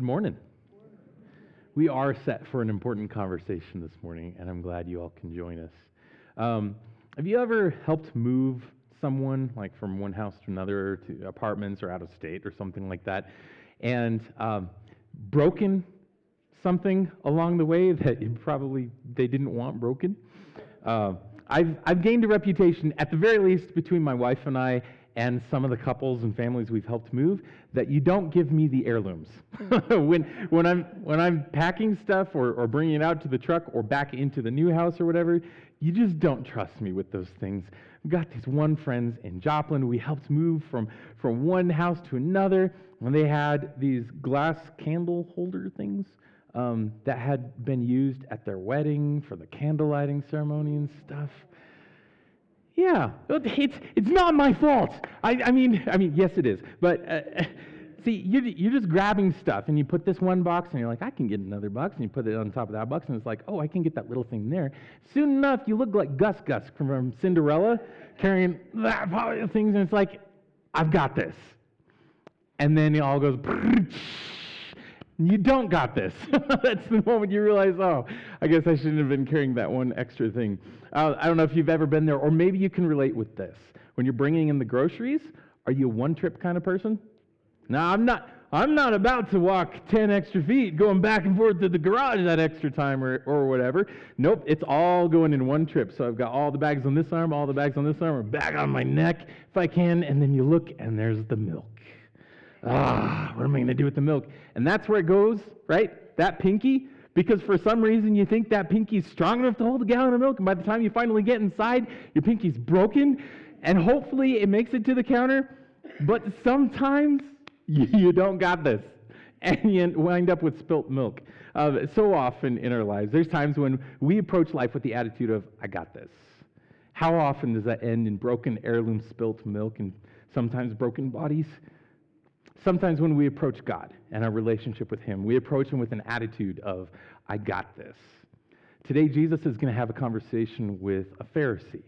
Good morning. We are set for an important conversation this morning, and I'm glad you all can join us. Have you ever helped move someone, like from one house to another, to apartments or out of state or something like that, and broken something along the way that they didn't want broken? I've gained a reputation, at the very least, between my wife and I and some of the couples and families we've helped move, that you don't give me the heirlooms. when I'm packing stuff or bringing it out to the truck or back into the new house or whatever, you just don't trust me with those things. We've got these one friends in Joplin. We helped move from one house to another, and they had these glass candle holder things that had been used at their wedding for the candle lighting ceremony and stuff. Yeah, it's not my fault. I mean, yes, it is. But see, you're just grabbing stuff, and you put this one box, and you're like, I can get another box, and you put it on top of that box, and it's like, oh, I can get that little thing there. Soon enough, you look like Gus from Cinderella, carrying that pile of things, and it's like, I've got this. And then it all goes, you don't got this. That's the moment you realize, oh, I guess I shouldn't have been carrying that one extra thing. I don't know if you've ever been there, or maybe you can relate with this. When you're bringing in the groceries, are you a one-trip kind of person? No, I'm not about to walk 10 extra feet going back and forth to the garage that extra time or whatever. Nope, it's all going in one trip. So I've got all the bags on this arm, all the bags on this arm, or bag on my neck if I can, and then you look, and there's the milk. What am I going to do with the milk? And that's where it goes, right? That pinky, because for some reason you think that pinky's strong enough to hold a gallon of milk, and by the time you finally get inside, your pinky's broken, and hopefully it makes it to the counter, but sometimes you don't got this, and you wind up with spilt milk. So often in our lives, there's times when we approach life with the attitude of, I got this. How often does that end in broken heirloom spilt milk and sometimes broken bodies? Sometimes when we approach God and our relationship with Him, we approach Him with an attitude of, I got this. Today, Jesus is going to have a conversation with a Pharisee,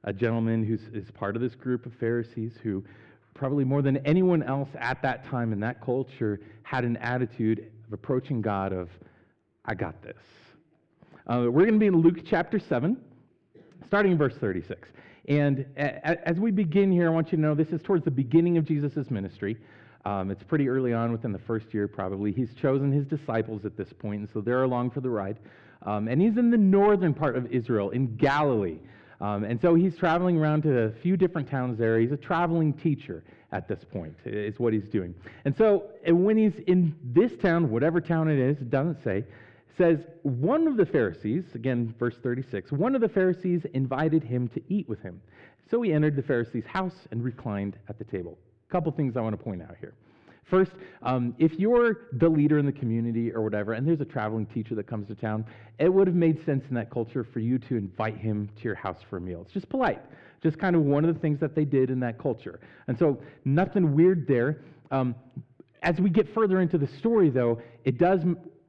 a gentleman who is part of this group of Pharisees who probably more than anyone else at that time in that culture had an attitude of approaching God of, I got this. We're going to be in Luke chapter 7, starting in verse 36. And as we begin here, I want you to know this is towards the beginning of Jesus' ministry. It's pretty early on within the first year, probably. He's chosen his disciples at this point, and so they're along for the ride. And he's in the northern part of Israel, in Galilee. And so he's traveling around to a few different towns there. He's a traveling teacher at this point, is what he's doing. And so when he's in this town, whatever town it is, it doesn't say, says one of the Pharisees, again, verse 36, one of the Pharisees invited him to eat with him. So he entered the Pharisee's house and reclined at the table. Couple things I want to point out here. First, if you're the leader in the community or whatever, and there's a traveling teacher that comes to town, it would have made sense in that culture for you to invite him to your house for a meal. It's just polite. Just kind of one of the things that they did in that culture. And so nothing weird there. As we get further into the story, though, it does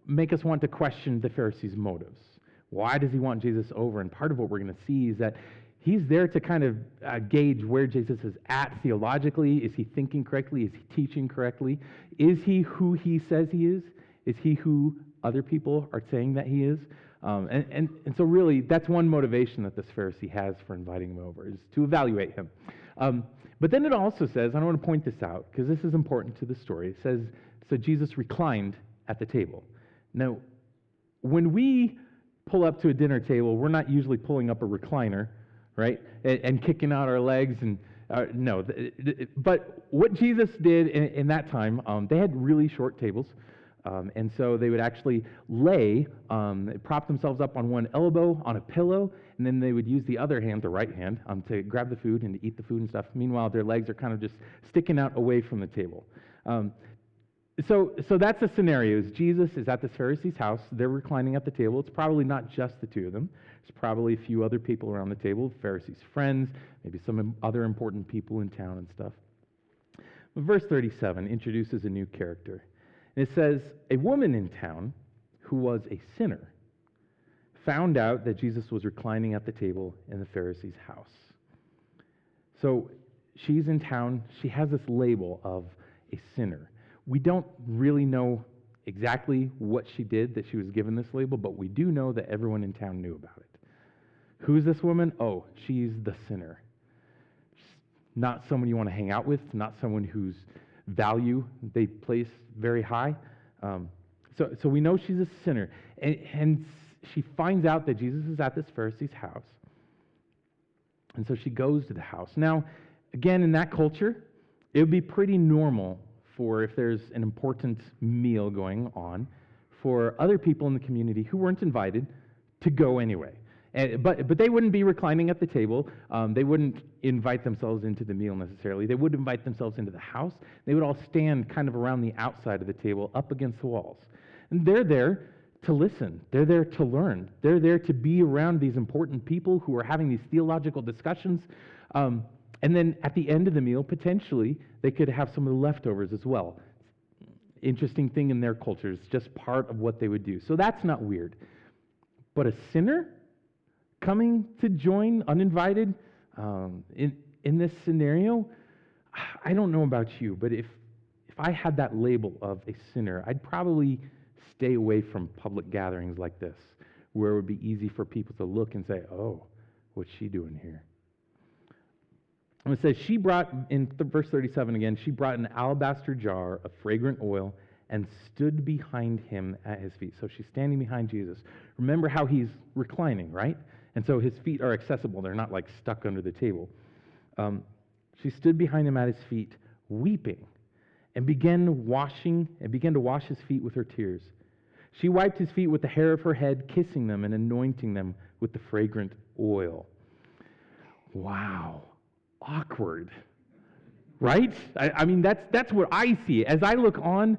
make us want to question the Pharisees' motives. Why does he want Jesus over? And part of what we're going to see is that he's there to kind of gauge where Jesus is at theologically. Is he thinking correctly? Is he teaching correctly? Is he who he says he is? Is he who other people are saying that he is? And so really, that's one motivation that this Pharisee has for inviting him over, is to evaluate him. But then it also says, and I want to point this out, because this is important to the story, it says, so Jesus reclined at the table. Now, when we pull up to a dinner table, we're not usually pulling up a recliner, right, and kicking out our legs, and no. But what Jesus did in that time, they had really short tables, and so they would actually prop themselves up on one elbow on a pillow, and then they would use the other hand, the right hand, to grab the food and to eat the food and stuff. Meanwhile, their legs are kind of just sticking out away from the table. So that's the scenario. Jesus is at this Pharisee's house. They're reclining at the table. It's probably not just the two of them. There's probably a few other people around the table, Pharisees' friends, maybe some other important people in town and stuff. But verse 37 introduces a new character. And it says, a woman in town who was a sinner found out that Jesus was reclining at the table in the Pharisee's house. So she's in town. She has this label of a sinner. We don't really know exactly what she did that she was given this label, but we do know that everyone in town knew about it. Who's this woman? Oh, she's the sinner. Not someone you want to hang out with, not someone whose value they place very high. So we know she's a sinner. And she finds out that Jesus is at this Pharisee's house. And so she goes to the house. Now, again, in that culture, it would be pretty normal for, if there's an important meal going on, for other people in the community who weren't invited to go anyway. But they wouldn't be reclining at the table. They wouldn't invite themselves into the meal necessarily. They would invite themselves into the house. They would all stand kind of around the outside of the table, up against the walls. And they're there to listen. They're there to learn. They're there to be around these important people who are having these theological discussions. And then at the end of the meal, potentially, they could have some of the leftovers as well. Interesting thing in their culture. It's just part of what they would do. So that's not weird. But a sinner coming to join uninvited in this scenario, I don't know about you, but if I had that label of a sinner, I'd probably stay away from public gatherings like this, where it would be easy for people to look and say, oh, what's she doing here? And it says she brought, in verse 37 again, she brought an alabaster jar of fragrant oil and stood behind him at his feet. So she's standing behind Jesus. Remember how he's reclining, right? And so his feet are accessible. They're not like stuck under the table. She stood behind him at his feet, weeping, and began to wash his feet with her tears. She wiped his feet with the hair of her head, kissing them and anointing them with the fragrant oil. Wow. Awkward. Right? I mean, that's what I see. As I look on,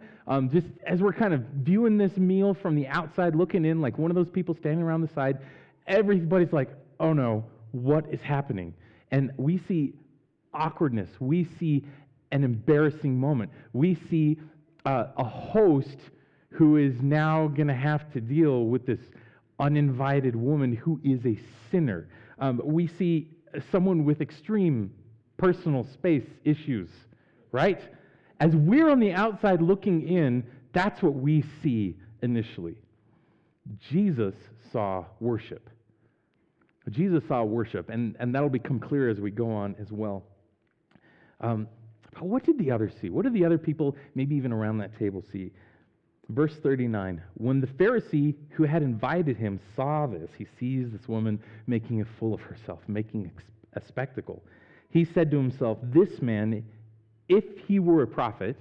just as we're kind of viewing this meal from the outside, looking in like one of those people standing around the side, everybody's like, oh no, what is happening? And we see awkwardness. We see an embarrassing moment. We see a host who is now going to have to deal with this uninvited woman who is a sinner. We see someone with extreme personal space issues, right? As we're on the outside looking in, that's what we see initially. Jesus saw worship. Jesus saw worship, and that'll become clear as we go on as well. But what did the others see? What did the other people, maybe even around that table, see? Verse 39, when the Pharisee who had invited him saw this, he sees this woman making a fool of herself, making a spectacle. He said to himself, this man, if he were a prophet,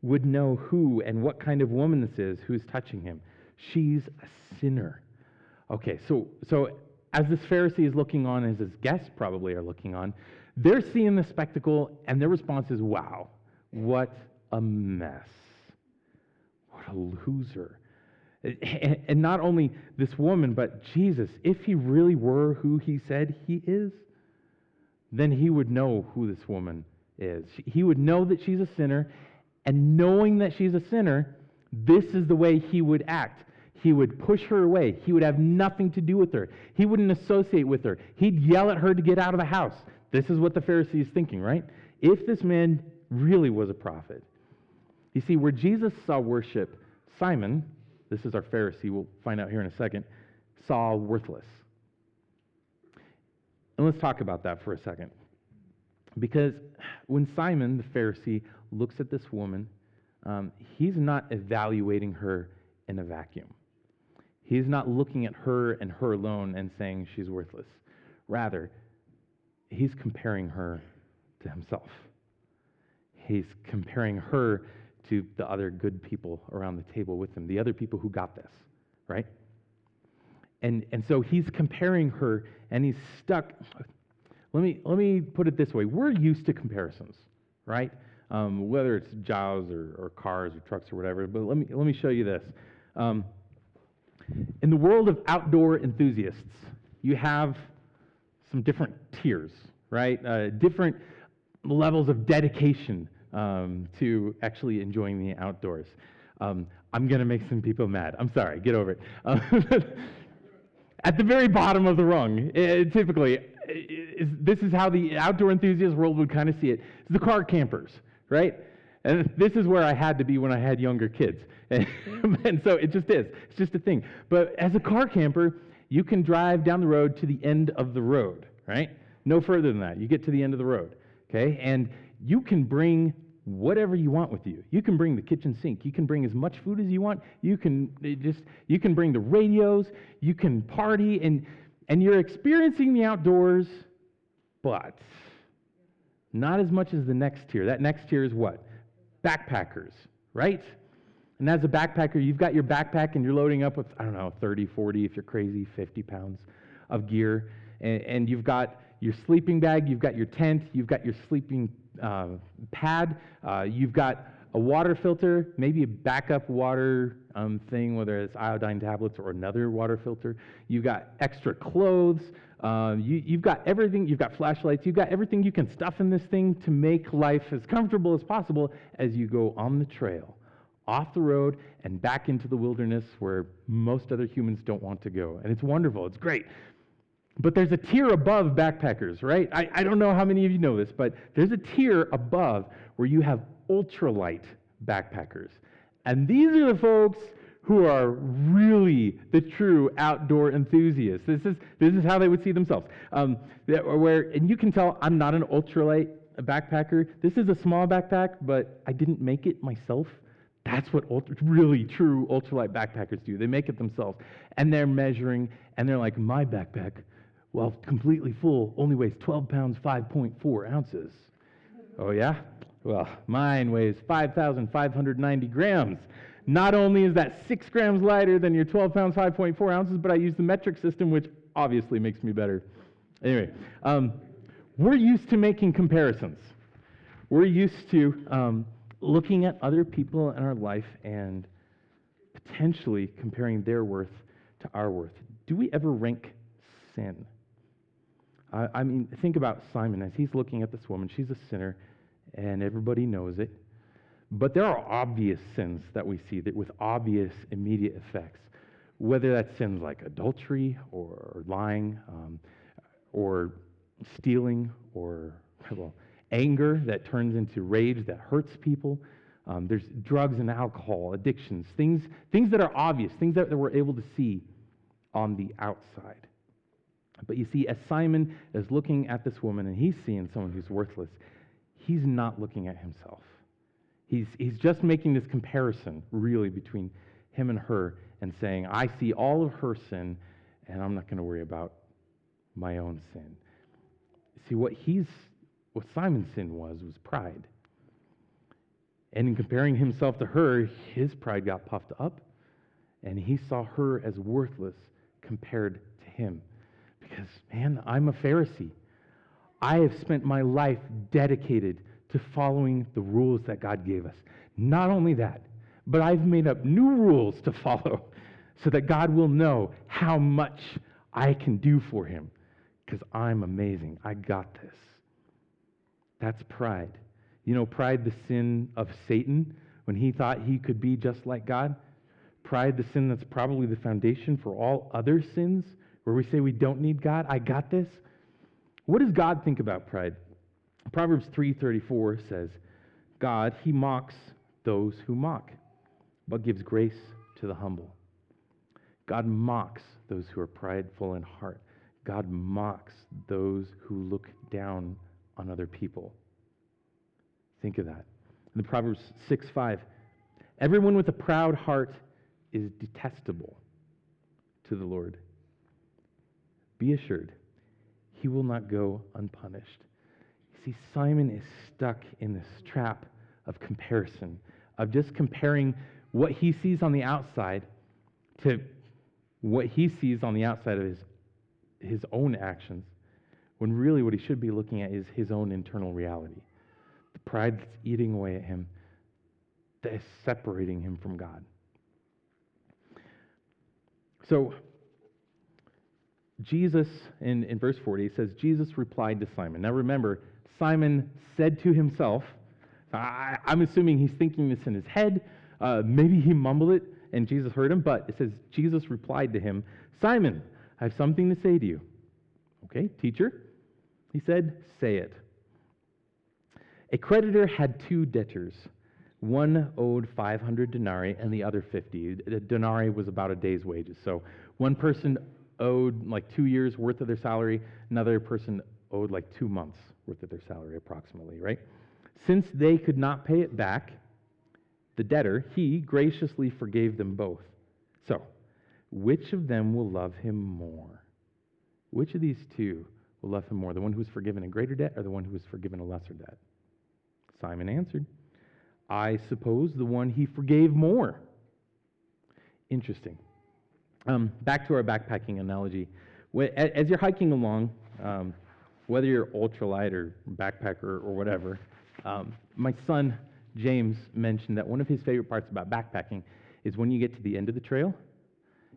would know who and what kind of woman this is who is touching him. She's a sinner. Okay, so as this Pharisee is looking on, as his guests probably are looking on, they're seeing the spectacle, and their response is, wow, what a mess. What a loser. And not only this woman, but Jesus, if he really were who he said he is, then he would know who this woman is. He would know that she's a sinner, and knowing that she's a sinner, this is the way he would act. He would push her away. He would have nothing to do with her. He wouldn't associate with her. He'd yell at her to get out of the house. This is what the Pharisee is thinking, right? If this man really was a prophet. You see, where Jesus saw worship, Simon, this is our Pharisee, we'll find out here in a second, saw worthless. And let's talk about that for a second. Because when Simon, the Pharisee, looks at this woman, he's not evaluating her in a vacuum. He's not looking at her and her alone and saying she's worthless. Rather, he's comparing her to himself. He's comparing her to the other good people around the table with him, the other people who got this, right? And so he's comparing her, and he's stuck. Let me put it this way. We're used to comparisons, right? Whether it's jobs or cars or trucks or whatever. But let me show you this. In the world of outdoor enthusiasts, you have some different tiers, right? Different levels of dedication to actually enjoying the outdoors. I'm going to make some people mad. I'm sorry. Get over it. At the very bottom of the rung, typically, this is how the outdoor enthusiast world would kind of see it. It's the car campers, right? And this is where I had to be when I had younger kids. And so it just is. It's just a thing. But as a car camper, you can drive down the road to the end of the road, right? No further than that. You get to the end of the road, okay? And you can bring whatever you want with you. You can bring the kitchen sink. You can bring as much food as you want. You can bring the radios. You can party, and you're experiencing the outdoors, but not as much as the next tier. That next tier is what? Backpackers, right? And as a backpacker, you've got your backpack and you're loading up with, 30, 40, if you're crazy, 50 pounds of gear. And you've got your sleeping bag, you've got your tent, you've got your sleeping pad, you've got a water filter, maybe a backup water thing, whether it's iodine tablets or another water filter. You've got extra clothes. You've got everything. You've got flashlights. You've got everything you can stuff in this thing to make life as comfortable as possible as you go on the trail, off the road, and back into the wilderness where most other humans don't want to go. And it's wonderful. It's great. But there's a tier above backpackers, right? I don't know how many of you know this, but there's a tier above where you have ultralight backpackers. And these are the folks who are really the true outdoor enthusiasts. This is how they would see themselves. And you can tell I'm not an ultralight backpacker. This is a small backpack, but I didn't make it myself. That's what really true ultralight backpackers do. They make it themselves. And they're measuring, and they're like, my backpack, while completely full, only weighs 12 pounds, 5.4 ounces. Oh, yeah? Well, mine weighs 5,590 grams. Not only is that 6 grams lighter than your 12 pounds, 5.4 ounces, but I use the metric system, which obviously makes me better. Anyway, we're used to making comparisons. We're used to looking at other people in our life and potentially comparing their worth to our worth. Do we ever rank sin? I mean, think about Simon as he's looking at this woman. She's a sinner, and everybody knows it. But there are obvious sins that we see that with obvious immediate effects, whether that's sins like adultery or lying or stealing or anger that turns into rage that hurts people. There's drugs and alcohol, addictions, things that are obvious, things that we're able to see on the outside. But you see, as Simon is looking at this woman and he's seeing someone who's worthless, he's not looking at himself. He's just making this comparison, really, between him and her and saying, I see all of her sin, and I'm not going to worry about my own sin. See, what Simon's sin was pride. And in comparing himself to her, his pride got puffed up, and he saw her as worthless compared to him. Because, man, I'm a Pharisee. I have spent my life dedicated to following the rules that God gave us. Not only that, but I've made up new rules to follow so that God will know how much I can do for him because I'm amazing. I got this. That's pride. You know, pride, the sin of Satan, when he thought he could be just like God. Pride, the sin that's probably the foundation for all other sins, where we say we don't need God. I got this. What does God think about pride? Proverbs 3:34 says, God, he mocks those who mock, but gives grace to the humble. God mocks those who are prideful in heart. God mocks those who look down on other people. Think of that. In Proverbs 6:5, everyone with a proud heart is detestable to the Lord. Be assured, he will not go unpunished. See, Simon is stuck in this trap of comparison, of just comparing what he sees on the outside to what he sees on the outside of his own actions, when really what he should be looking at is his own internal reality. The pride that's eating away at him, that is separating him from God. So, Jesus, in verse 40, it says, Jesus replied to Simon. Now remember, Simon said to himself, I'm assuming he's thinking this in his head, maybe he mumbled it and Jesus heard him, but it says, Jesus replied to him, Simon, I have something to say to you. Okay, teacher? He said, say it. A creditor had 2 debtors. One owed 500 denarii and the other 50. A denarii was about a day's wages. So one person owed like 2 years worth of their salary, another person owed like 2 months worth of their salary approximately, right? Since they could not pay it back, the debtor, he graciously forgave them both. So, which of them will love him more? Which of these two will love him more? The one who was forgiven a greater debt or the one who was forgiven a lesser debt? Simon answered, I suppose the one he forgave more. Interesting. Back to our backpacking analogy. As you're hiking along, whether you're ultralight or backpacker or whatever, my son James mentioned that one of his favorite parts about backpacking is when you get to the end of the trail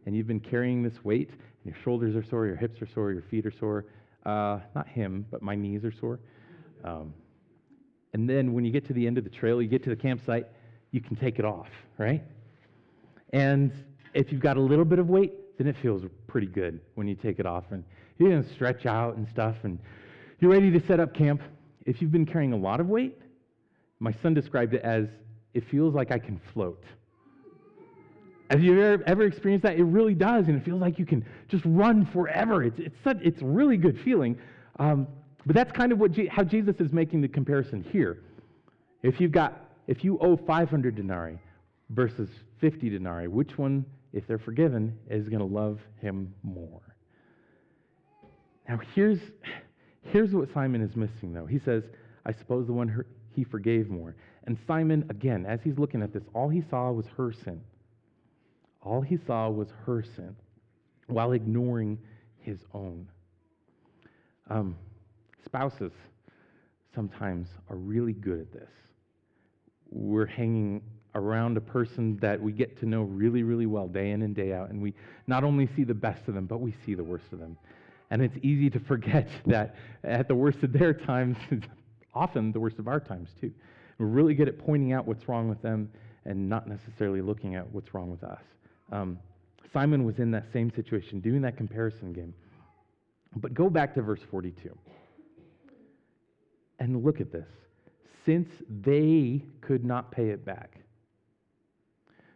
and you've been carrying this weight and your shoulders are sore, your hips are sore, your feet are sore. Not him, but my knees are sore. And then when you get to the end of the trail, you get to the campsite, you can take it off, right? And if you've got a little bit of weight, then it feels pretty good when you take it off. And you're going to stretch out and stuff, and you're ready to set up camp. If you've been carrying a lot of weight, my son described it as, it feels like I can float. Have you ever experienced that? It really does, and it feels like you can just run forever. It's a really good feeling. But that's kind of how Jesus is making the comparison here. If you owe 500 denarii versus 50 denarii, which one, if they're forgiven, is going to love him more? Now here's what Simon is missing, though. He says, I suppose the one he forgave more. And Simon, again, as he's looking at this, all he saw was her sin. All he saw was her sin, while ignoring his own. Spouses sometimes are really good at this. We're hanging around a person that we get to know really, really well day in and day out, and we not only see the best of them, but we see the worst of them. And it's easy to forget that at the worst of their times, it's often the worst of our times too. We're really good at pointing out what's wrong with them and not necessarily looking at what's wrong with us. Simon was in that same situation, doing that comparison game. But go back to verse 42. And look at this. Since they could not pay it back.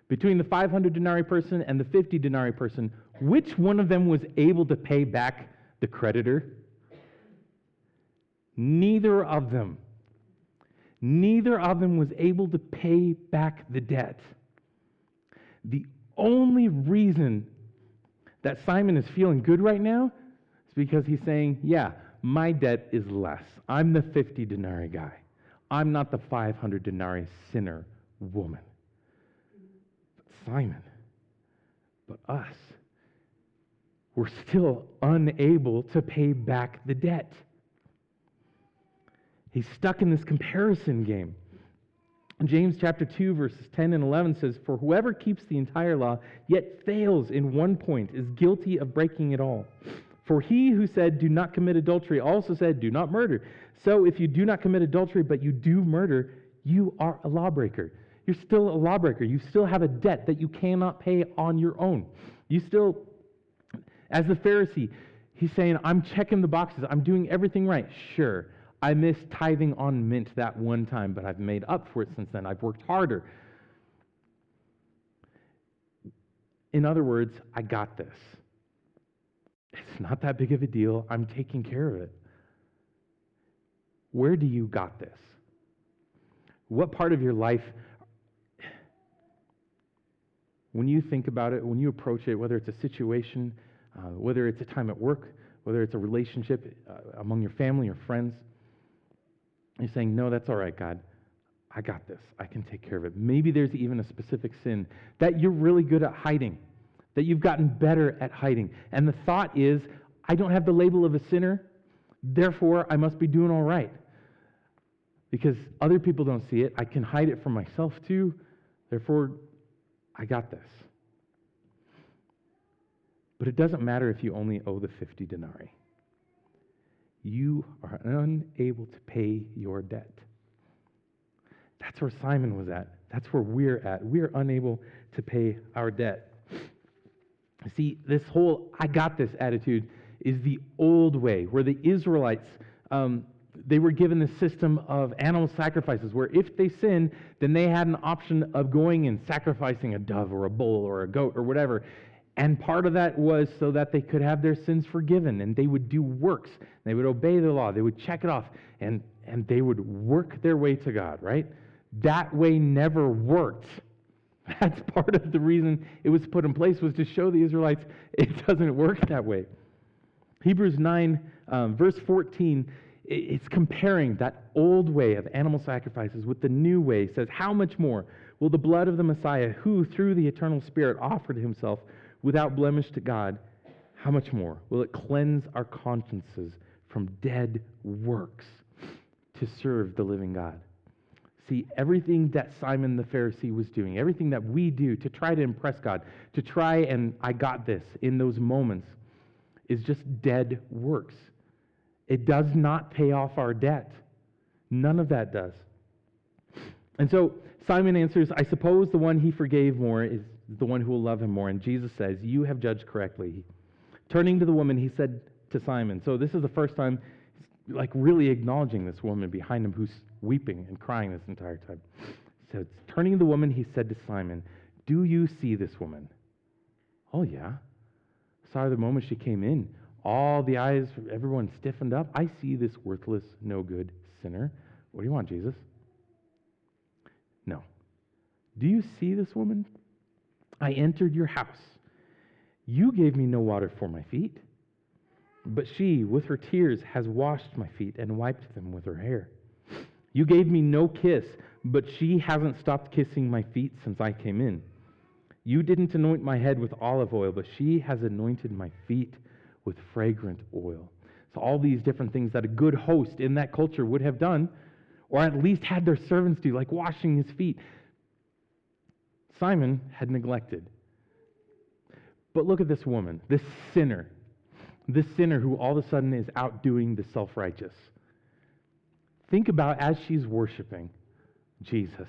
Between the 500 denarii person and the 50 denarii person, which one of them was able to pay back the creditor? Neither of them. Neither of them was able to pay back the debt. The only reason that Simon is feeling good right now is because he's saying, yeah, my debt is less. I'm the 50 denarii guy. I'm not the 500 denarii sinner woman. But Simon, but us, we're still unable to pay back the debt. He's stuck in this comparison game. James chapter 2, verses 10 and 11 says, For whoever keeps the entire law, yet fails in one point, is guilty of breaking it all. For he who said, do not commit adultery, also said, do not murder. So if you do not commit adultery, but you do murder, you are a lawbreaker. You're still a lawbreaker. You still have a debt that you cannot pay on your own. You still, as the Pharisee, he's saying, I'm checking the boxes. I'm doing everything right. Sure, I missed tithing on mint that one time, but I've made up for it since then. I've worked harder. In other words, I got this. It's not that big of a deal. I'm taking care of it. Where do you got this? What part of your life, when you think about it, when you approach it, whether it's a situation, whether it's a time at work, whether it's a relationship among your family or friends, you're saying, no, that's all right, God. I got this. I can take care of it. Maybe there's even a specific sin that you're really good at hiding, that you've gotten better at hiding. And the thought is, I don't have the label of a sinner, therefore I must be doing all right. Because other people don't see it. I can hide it from myself too, therefore I got this. But it doesn't matter if you only owe the 50 denarii. You are unable to pay your debt. That's where Simon was at. That's where we're at. We're unable to pay our debt. See, this whole I got this attitude is the old way, where the Israelites they were given the system of animal sacrifices, where if they sinned, then they had an option of going and sacrificing a dove or a bull or a goat or whatever. And part of that was so that they could have their sins forgiven, and they would do works. They would obey the law. They would check it off, and they would work their way to God, right? That way never worked. That's part of the reason it was put in place, was to show the Israelites it doesn't work that way. Hebrews 9, verse 14, it's comparing that old way of animal sacrifices with the new way. It says, how much more will the blood of the Messiah, who through the eternal Spirit offered himself without blemish to God, how much more will it cleanse our consciences from dead works to serve the living God? See, everything that Simon the Pharisee was doing, everything that we do to try to impress God, to try and I got this in those moments, is just dead works. It does not pay off our debt. None of that does. And so Simon answers, I suppose the one he forgave more is the one who will love him more. And Jesus says, you have judged correctly. Turning to the woman, he said to Simon, so this is the first time like really acknowledging this woman behind him who's weeping and crying this entire time. So turning to the woman, he said to Simon, do you see this woman? Oh yeah. Saw her the moment she came in. All the eyes, everyone stiffened up. I see this worthless, no good sinner. What do you want, Jesus? No. Do you see this woman? I entered your house. You gave me no water for my feet, but she, with her tears, has washed my feet and wiped them with her hair. You gave me no kiss, but she hasn't stopped kissing my feet since I came in. You didn't anoint my head with olive oil, but she has anointed my feet with fragrant oil. So all these different things that a good host in that culture would have done, or at least had their servants do, like washing his feet, Simon had neglected. But look at this woman, this sinner who all of a sudden is outdoing the self-righteous. Think about as she's worshiping Jesus,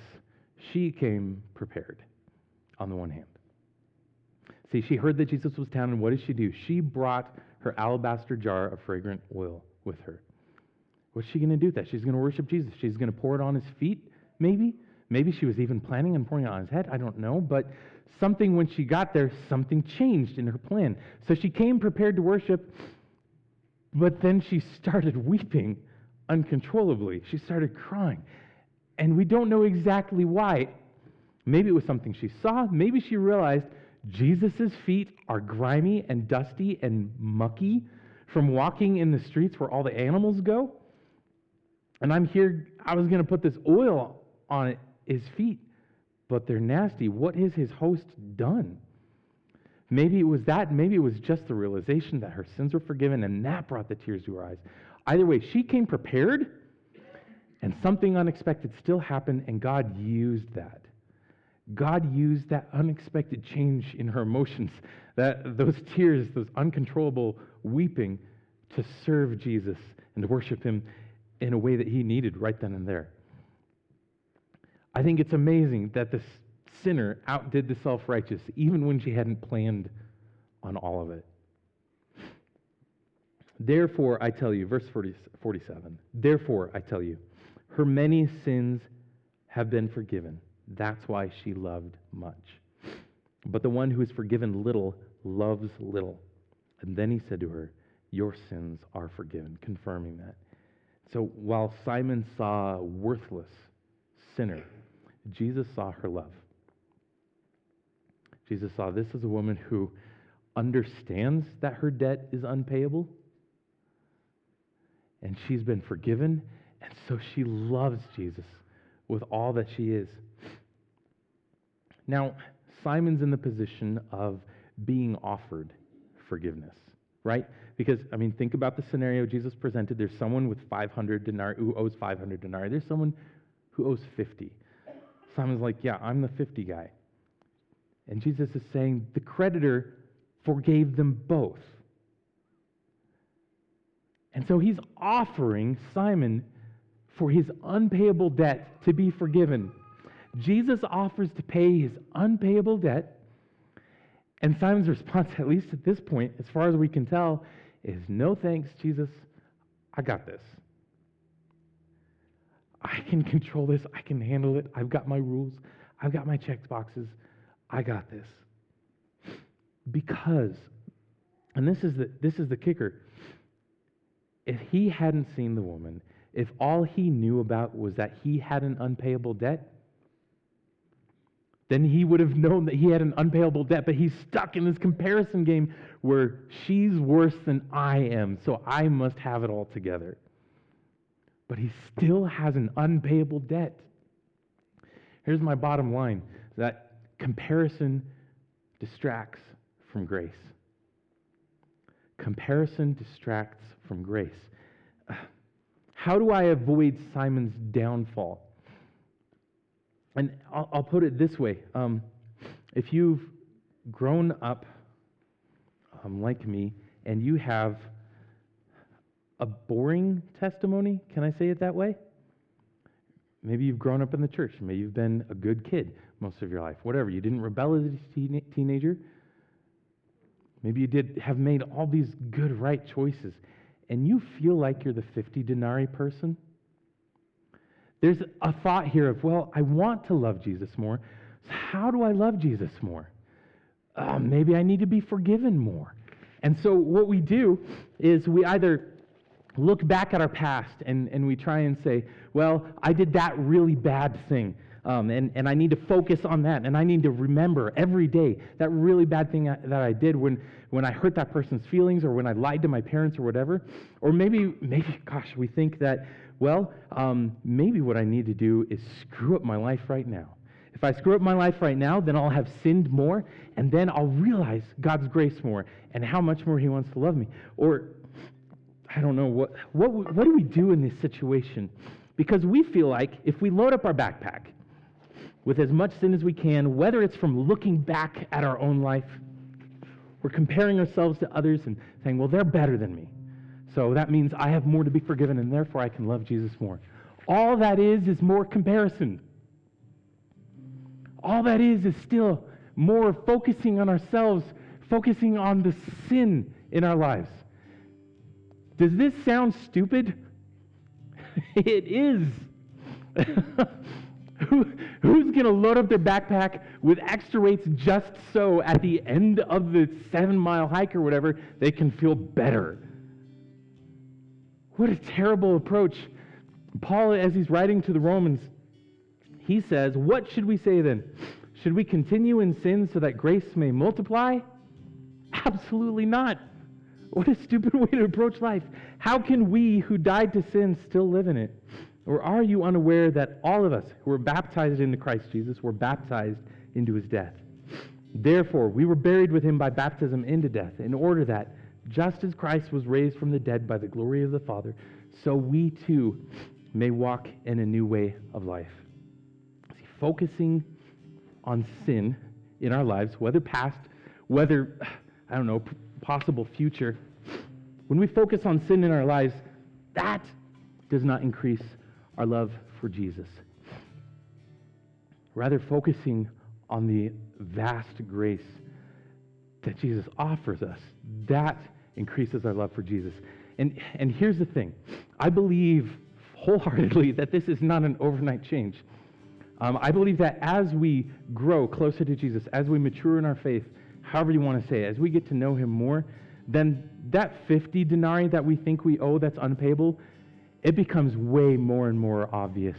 she came prepared on the one hand. See, she heard that Jesus was down, and what did she do? She brought her alabaster jar of fragrant oil with her. What's she going to do with that? She's going to worship Jesus. She's going to pour it on his feet, maybe. Maybe she was even planning on pouring it on his head. I don't know. But something, when she got there, something changed in her plan. So she came prepared to worship, but then she started weeping uncontrollably. She started crying. And we don't know exactly why. Maybe it was something she saw. Maybe she realized Jesus' feet are grimy and dusty and mucky from walking in the streets where all the animals go. And I'm here, I was going to put this oil on his feet, but they're nasty. What has his host done? Maybe it was that. Maybe it was just the realization that her sins were forgiven, and that brought the tears to her eyes. Either way, she came prepared, and something unexpected still happened, and God used that. God used that unexpected change in her emotions, those tears, those uncontrollable weeping, to serve Jesus and to worship him in a way that he needed right then and there. I think it's amazing that this sinner outdid the self-righteous, even when she hadn't planned on all of it. Therefore, I tell you, verse 47, therefore, I tell you, her many sins have been forgiven. That's why she loved much. But the one who is forgiven little loves little. And then he said to her, your sins are forgiven, confirming that. So while Simon saw a worthless sinner, Jesus saw her love. Jesus saw this as a woman who understands that her debt is unpayable, and she's been forgiven, and so she loves Jesus with all that she is. Now, Simon's in the position of being offered forgiveness, right? Because, think about the scenario Jesus presented. There's someone with 500 denarii who owes 500 denarii. There's someone who owes 50. Simon's like, yeah, I'm the 50 guy. And Jesus is saying the creditor forgave them both. And so he's offering Simon for his unpayable debt to be forgiven. Jesus offers to pay his unpayable debt, and Simon's response, at least at this point, as far as we can tell, is no thanks, Jesus, I got this. I can control this. I can handle it. I've got my rules. I've got my check boxes. I got this. Because, and this is the kicker, if he hadn't seen the woman, if all he knew about was that he had an unpayable debt, then he would have known that he had an unpayable debt, but he's stuck in this comparison game where she's worse than I am, so I must have it all together. But he still has an unpayable debt. Here's my bottom line, that comparison distracts from grace. Comparison distracts from grace. How do I avoid Simon's downfall? And I'll put it this way. If you've grown up like me and you have a boring testimony, can I say it that way? Maybe you've grown up in the church. Maybe you've been a good kid most of your life. Whatever. You didn't rebel as a teenager. Maybe you did have made all these good, right choices. And you feel like you're the 50 denarii person. There's a thought here of, well, I want to love Jesus more. So how do I love Jesus more? Maybe I need to be forgiven more. And so what we do is we either look back at our past and we try and say, well, I did that really bad thing, and I need to focus on that, and I need to remember every day that really bad thing that I did when I hurt that person's feelings, or when I lied to my parents or whatever. Or maybe, gosh, we think that, well, maybe what I need to do is screw up my life right now. If I screw up my life right now, then I'll have sinned more, and then I'll realize God's grace more and how much more he wants to love me. Or I don't know, what do we do in this situation? Because we feel like if we load up our backpack with as much sin as we can, whether it's from looking back at our own life, we're comparing ourselves to others and saying, well, they're better than me. So that means I have more to be forgiven, and therefore I can love Jesus more. All that is more comparison. All that is still more focusing on ourselves, focusing on the sin in our lives. Does this sound stupid? It is. Who's going to load up their backpack with extra weights just so at the end of the 7-mile hike or whatever, they can feel better? What a terrible approach. Paul, as he's writing to the Romans, he says, what should we say then? Should we continue in sin so that grace may multiply? Absolutely not. What a stupid way to approach life. How can we who died to sin still live in it? Or are you unaware that all of us who were baptized into Christ Jesus were baptized into his death? Therefore, we were buried with him by baptism into death, in order that, just as Christ was raised from the dead by the glory of the Father, so we too may walk in a new way of life. See, focusing on sin in our lives, whether past, whether, possible future, when we focus on sin in our lives, that does not increase our love for Jesus. Rather, focusing on the vast grace that Jesus offers us, that increases our love for Jesus. And here's the thing. I believe wholeheartedly that this is not an overnight change. I believe that as we grow closer to Jesus, as we mature in our faith, however you want to say it, as we get to know him more, then that 50 denarii that we think we owe that's unpayable, it becomes way more and more obvious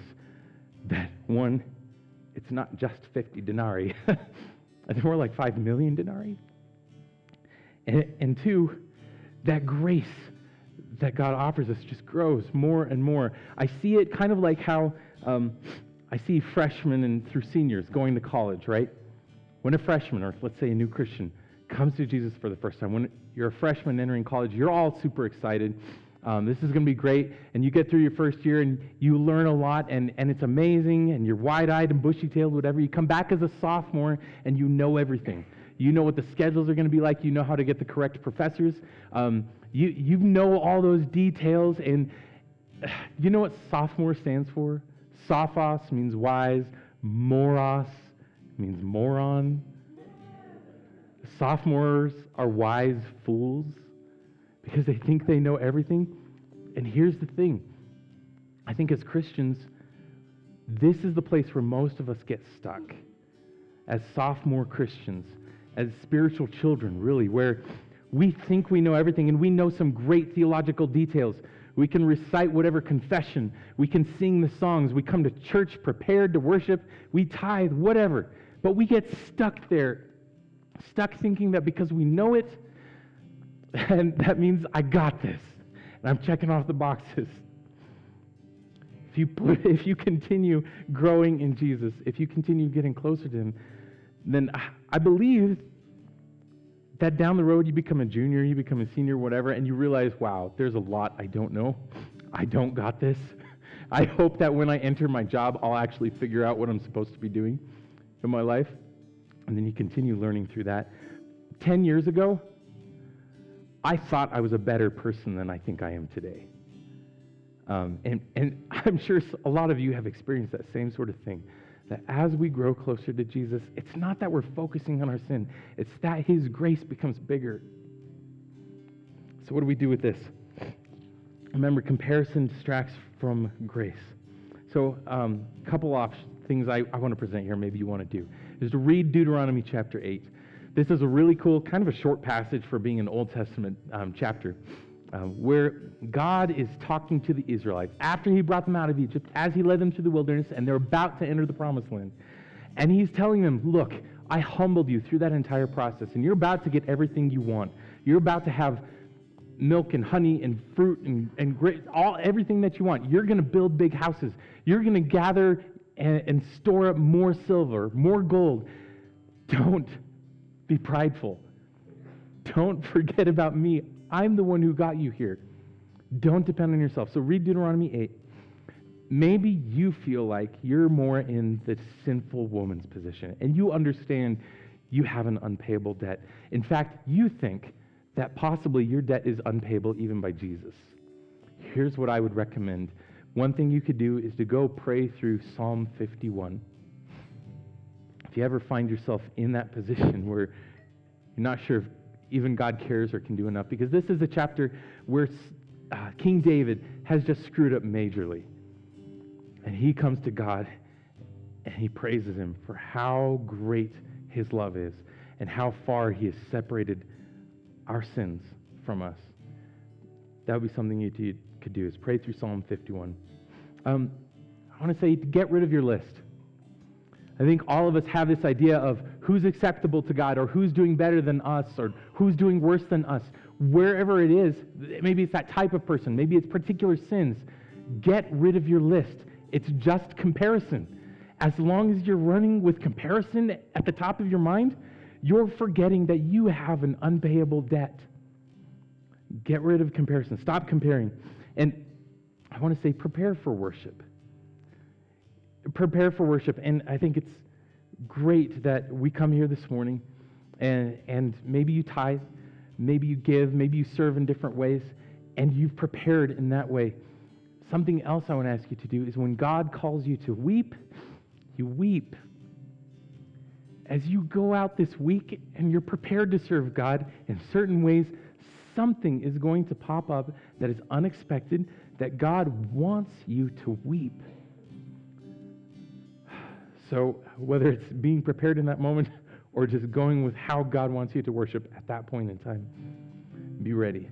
that, one, it's not just 50 denarii. It's more like 5 million denarii. And two, that grace that God offers us just grows more and more. I see it kind of like how I see freshmen and through seniors going to college, right? When a freshman, or let's say a new Christian, comes to Jesus for the first time, when you're a freshman entering college, you're all super excited. This is going to be great, and you get through your first year, and you learn a lot, and it's amazing, and you're wide-eyed and bushy-tailed, whatever. You come back as a sophomore, and you know everything. You know what the schedules are going to be like. You know how to get the correct professors. You know all those details, and you know what sophomore stands for? Sophos means wise. Moros means moron. Sophomores are wise fools because they think they know everything. And here's the thing. I think as Christians, This is the place where most of us get stuck as sophomore Christians, as spiritual children, really, where we think we know everything and we know some great theological details. We can recite whatever confession. We can sing the songs. We come to church prepared to worship. We tithe, whatever. But we get stuck there, stuck thinking that because we know it, and that means I got this. And I'm checking off the boxes. If you continue growing in Jesus, if you continue getting closer to him, then I believe that down the road you become a junior, you become a senior, whatever, and you realize, wow, there's a lot I don't know. I don't got this. I hope that when I enter my job, I'll actually figure out what I'm supposed to be doing in my life. And then you continue learning through that. 10 years ago, I thought I was a better person than I think I am today. And I'm sure a lot of you have experienced that same sort of thing. That as we grow closer to Jesus, it's not that we're focusing on our sin. It's that his grace becomes bigger. So what do we do with this? Remember, comparison distracts from grace. So a couple of things I want to present here, maybe you want to do, is to read Deuteronomy chapter 8. This is a really cool, kind of a short passage for being an Old Testament chapter, where God is talking to the Israelites after he brought them out of Egypt, as he led them through the wilderness, and they're about to enter the promised land. And he's telling them, look, I humbled you through that entire process, and you're about to get everything you want. You're about to have milk and honey and fruit and everything that you want. You're going to build big houses. You're going to gather and store up more silver, more gold. Don't be prideful. Don't forget about me. I'm the one who got you here. Don't depend on yourself. So read Deuteronomy 8. Maybe you feel like you're more in the sinful woman's position, and you understand you have an unpayable debt. In fact, you think that possibly your debt is unpayable even by Jesus. Here's what I would recommend. One thing you could do is to go pray through Psalm 51. If you ever find yourself in that position where you're not sure if even God cares or can do enough, because this is a chapter where King David has just screwed up majorly. And he comes to God and he praises him for how great his love is and how far he has separated our sins from us. That would be something you could do, is pray through Psalm 51. I want to say, get rid of your list. I think all of us have this idea of who's acceptable to God, or who's doing better than us, or who's doing worse than us. Wherever it is, maybe it's that type of person, maybe it's particular sins. Get rid of your list. It's just comparison. As long as you're running with comparison at the top of your mind, you're forgetting that you have an unpayable debt. Get rid of comparison. Stop comparing. And I want to say, prepare for worship. Prepare for worship. And I think it's great that we come here this morning and maybe you tithe, maybe you give, maybe you serve in different ways, and you've prepared in that way. Something else I want to ask you to do is when God calls you to weep, you weep. As you go out this week and you're prepared to serve God in certain ways, something is going to pop up that is unexpected, that God wants you to weep. So whether it's being prepared in that moment or just going with how God wants you to worship at that point in time, be ready.